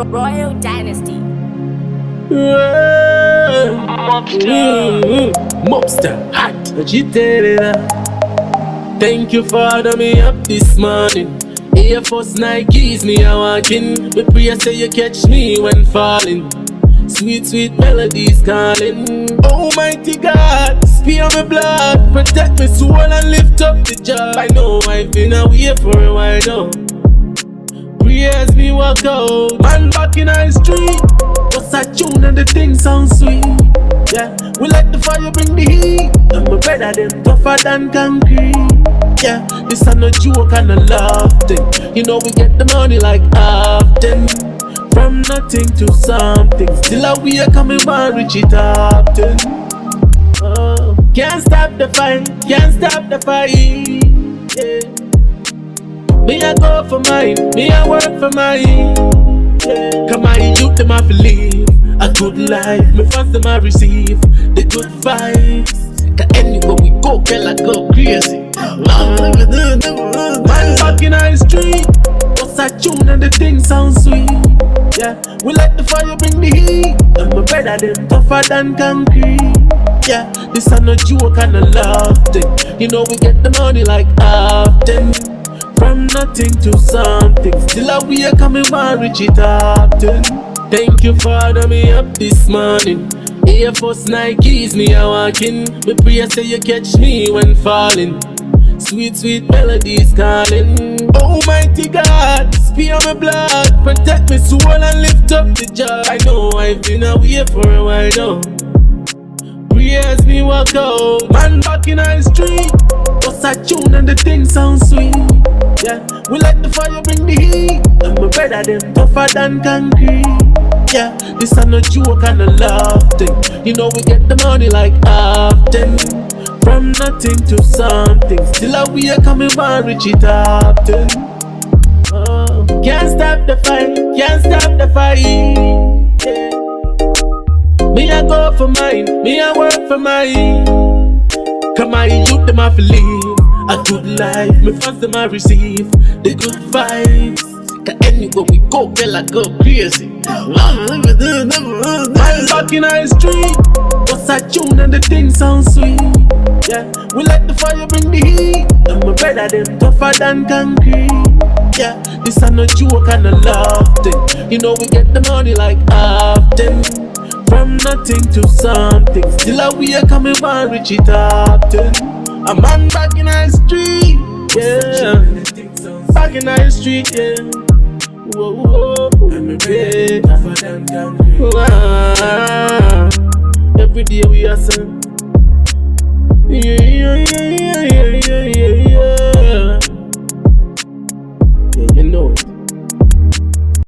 Royal Dynasty. Mobstar RD. Thank you for having me up this morning. Air Force Nikes, me a walking. Me pray say you catch me when falling. Sweet, sweet melodies calling. Almighty God, spare my blood, protect my soul and lift up the job. I know I've been away for a while now. Pray as me walk out, man back in our street. What's that tune and the thing sounds sweet? Yeah, we let the fire bring the heat. And my better than tougher than concrete. Yeah, this ain't no joke and a love thing. You know we get the money like often. From nothing to something, still we are coming by reach it often. Oh, can't stop the fight, can't stop the fight. Yeah. Me I go for mine, me I work for mine. Yeah. Come on, youth them I believe a good life. Me fans them I receive the good vibes. Cause anywhere we go, girl I go crazy. Man back in our street, what's that tune and the thing sounds sweet? Yeah, we let the fire bring the heat. And my better than tougher than concrete. Yeah, this ain't no joke and a love thing. You know we get the money like often. From nothing to something, still we are coming by reach it often. Thank you for having me up this morning. Air Force Nikes, me a walking. Me pray say you catch me when falling. Sweet, sweet melodies calling. Almighty God, spare my blood, protect my soul and lift up the job. I know I've been away for a while now. Pray as me walk out, man back in our street. What's that tune and the thing sounds sweet? Yeah, we let the fire bring the heat. And my better than tougher than concrete. Yeah, this ain't no joke and a love thing. You know we get the money like often. From nothing to something, still we are coming by reach it often. Oh, can't stop the fight, can't stop the fight. Yeah. Me I go for mine, me I work for mine. Come on, youth them I believe a good life. Me fans them I receive the good vibes. Cause anywhere we go, girl I go crazy. Man back in our street, what's that tune and the thing sounds sweet? Yeah, we let the fire bring the heat. And my better than tougher than concrete. Yeah, this ain't no joke and a love thing. You know we get the money like often. From nothing to something, still we are coming by reach it often. A man back in our street, yeah. Back in our street, yeah. Whoa, whoa, yeah.